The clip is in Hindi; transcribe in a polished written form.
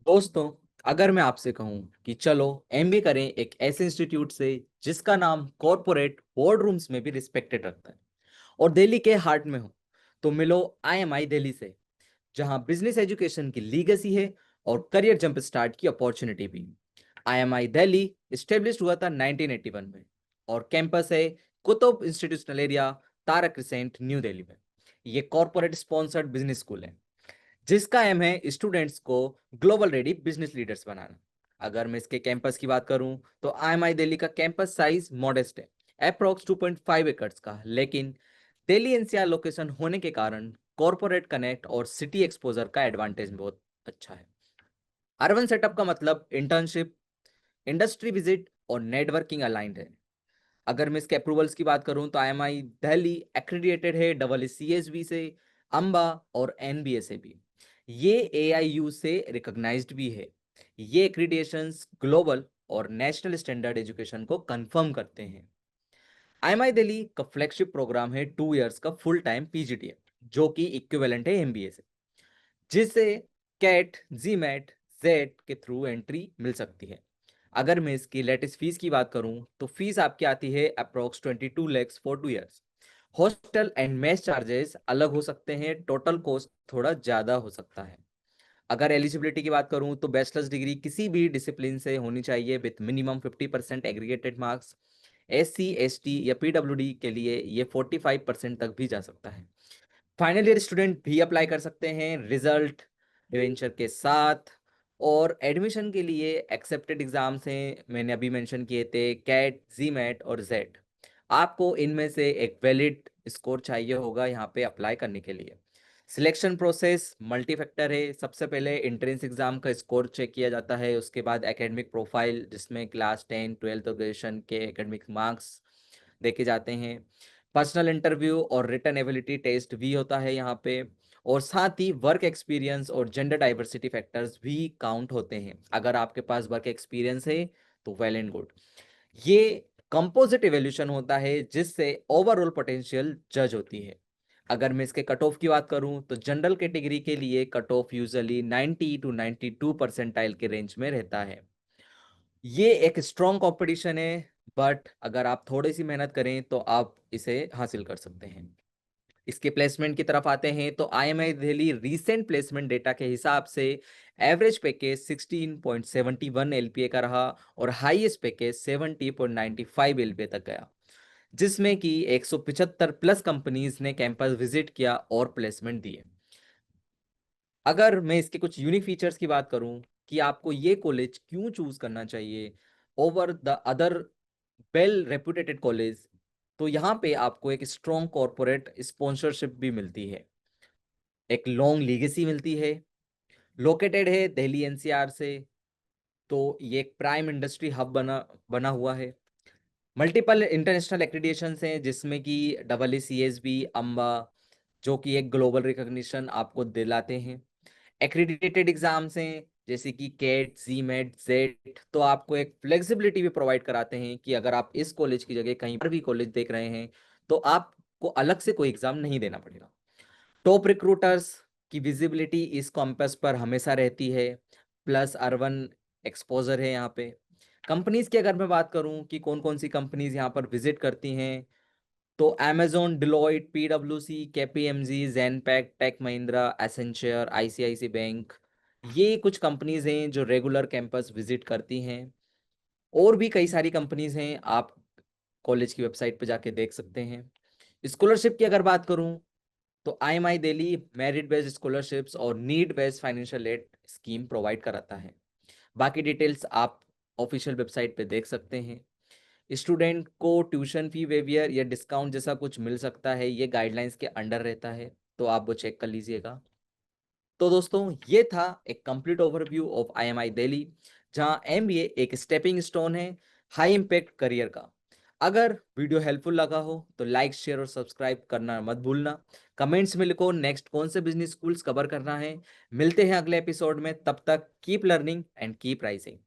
दोस्तों, अगर मैं आपसे कहूं कि चलो एमबीए करें एक ऐसे इंस्टीट्यूट से जिसका नाम कॉरपोरेट बोर्ड रूम्स में भी रिस्पेक्टेड रखता है और दिल्ली के हार्ट में हो, तो मिलो आईएमआई दिल्ली से, जहां बिजनेस एजुकेशन की लीगेसी है और करियर जंप स्टार्ट की अपॉर्चुनिटी भी। आईएमआई दिल्ली स्टेब्लिश हुआ था 1981 में और कैंपस है कुतुब इंस्टीट्यूशनल एरिया, तारा क्रिसेंट, न्यू दिल्ली में। ये कॉरपोरेट स्पॉन्सर्ड बिजनेस स्कूल है जिसका एम है स्टूडेंट्स को ग्लोबल रेडी बिजनेस लीडर्स बनाना। अगर मैं इसके कैंपस की बात करूं तो आईएमआई दिल्ली का कैंपस साइज मॉडेस्ट है, अप्रोक्स 2.5 एकर्स का, लेकिन दिल्ली एनसीआर लोकेशन होने के कारण कॉरपोरेट कनेक्ट और सिटी एक्सपोजर का एडवांटेज बहुत अच्छा है। अर्बन सेटअप का मतलब इंटर्नशिप, इंडस्ट्री विजिट और नेटवर्किंग अलाइंड है। अगर मैं इसके अप्रूवल्स की बात करूं तो आईएमआई दिल्ली एक्रेडिटेड है CSB से, अम्बा और एनबीए से भी। ये एआईयू से रिकॉग्नाइज्ड भी है। ये एक्रीडिएशंस ग्लोबल और नेशनल स्टैंडर्ड एजुकेशन को कंफर्म करते हैं। आईएमआई दिल्ली का फ्लैगशिप प्रोग्राम है 2 इयर्स का फुल टाइम पीजीटीएम, जो कि इक्विवेलेंट है एमबीए से, जिससे कैट, जीमैट, जेड के थ्रू एंट्री मिल सकती है। अगर मैं इसकी लेटेस्ट फीस की बात करूं तो फीस आपकी आती है approx 22 lakhs for 2 years. Hostel and mess charges अलग हो सकते हैं, टोटल कॉस्ट थोड़ा ज्यादा हो सकता है। अगर एलिजिबिलिटी की बात करूं तो बैचलर्स डिग्री किसी भी डिसिप्लिन से होनी चाहिए with minimum 50% aggregated marks. SC ST या PWD के लिए ये 45% तक भी जा सकता है। फाइनल ईयर स्टूडेंट भी अप्लाई कर सकते हैं रिजल्ट डिवेंचर के साथ। और एडमिशन के लिए एक्सेप्टेड एग्जाम्स हैं, मैंने अभी मेंशन किए थे, कैट, जीमैट और जेड। आपको इनमें से एक वैलिड स्कोर चाहिए होगा यहाँ पे अप्लाई करने के लिए। सिलेक्शन प्रोसेस मल्टी फैक्टर है। सबसे पहले एंट्रेंस एग्जाम का स्कोर चेक किया जाता है, उसके बाद एकेडमिक प्रोफाइल जिसमें क्लास 10, 12 और ग्रेजुएशन के एकेडमिक मार्क्स देखे जाते हैं। पर्सनल इंटरव्यू और रिटन एबिलिटी टेस्ट भी होता है यहाँ पे। और साथ ही वर्क एक्सपीरियंस और जेंडर डाइवर्सिटी फैक्टर्स भी काउंट होते हैं। अगर आपके पास वर्क एक्सपीरियंस है तो वेल एंड गुड। ये कंपोजिट इवैल्यूएशन होता है जिससे ओवरऑल पोटेंशियल जज होती है। अगर मैं इसके कट ऑफ की बात करूं तो जनरल कैटेगरी के लिए cut off usually 90 to 92 percentile के रेंज में रहता है। ये एक स्ट्रॉन्ग कंपटीशन है, बट अगर आप थोड़ी सी मेहनत करें तो आप इसे हासिल कर सकते हैं। इसके प्लेसमेंट की तरफ आते हैं तो IMI Delhi recent placement data के हिसाब से एवरेज पैकेज 16.71 एलपीए का रहा और हाईएस्ट पैकेज 70.95 एलपीए तक गया, जिसमें कि 175 प्लस कंपनीज ने कैंपस विजिट किया और प्लेसमेंट दिए। अगर मैं इसके कुछ यूनिक फीचर्स की बात करूं कि आपको ये कॉलेज क्यों चूज करना चाहिए over the other well reputed college, तो यहाँ पे आपको एक स्ट्रॉन्ग कॉर्पोरेट स्पॉन्सरशिप भी मिलती है, एक लॉन्ग लीगेसी मिलती है, लोकेटेड है दिल्ली एनसीआर से, तो ये एक प्राइम इंडस्ट्री हब बना बना हुआ है। मल्टीपल इंटरनेशनल एक्रेडिएशंस हैं जिसमें कि CSB, अम्बा, जो कि एक ग्लोबल रिकॉग्निशन आपको दिलाते हैं। एक्रेडिटेड एग्जाम्स हैं जैसे कि कैट, जीमेट, जेड, तो आपको एक फ्लेक्सिबिलिटी भी प्रोवाइड कराते हैं कि अगर आप इस कॉलेज की जगह कहीं पर भी कॉलेज देख रहे हैं तो आपको अलग से कोई एग्जाम नहीं देना पड़ेगा। टॉप रिक्रूटर्स की विजिबिलिटी इस कॉम्पस पर हमेशा रहती है, प्लस अर्बन एक्सपोजर है यहाँ पे। कंपनीज की अगर मैं बात करूं कि कौन कौन सी कंपनीज यहाँ पर विजिट करती हैं, तो amazon, Deloitte, PwC, KPMG, Zenpact, Tech Mahindra, Accenture, ICICI bank, ये कुछ कंपनीज हैं जो रेगुलर कैंपस विजिट करती हैं। और भी कई सारी कंपनीज हैं, आप कॉलेज की वेबसाइट पर जाके देख सकते हैं। स्कॉलरशिप की अगर बात करूं तो IMI Delhi merit based scholarships और need based financial aid scheme provide कराता है। बाकी डिटेल्स आप ऑफिशियल वेबसाइट पे देख सकते हैं। स्टूडेंट को ट्यूशन फी वेवियर या डिस्काउंट जैसा कुछ मिल सकता है, ये गाइडलाइंस के अंडर रहता है, तो आप वो चेक कर लीजिएगा। तो दोस्तों, ये था एक complete overview of IMEI Delhi, जहां एमबीए एक स्टेपिंग स्टोन है हाई इम्पैक्ट करियर का। अगर वीडियो हेल्पफुल लगा हो तो लाइक, शेयर और सब्सक्राइब करना मत भूलना। कमेंट्स में लिखो नेक्स्ट कौन से बिजनेस स्कूल्स कवर करना है। मिलते हैं अगले एपिसोड में, तब तक keep learning and keep rising.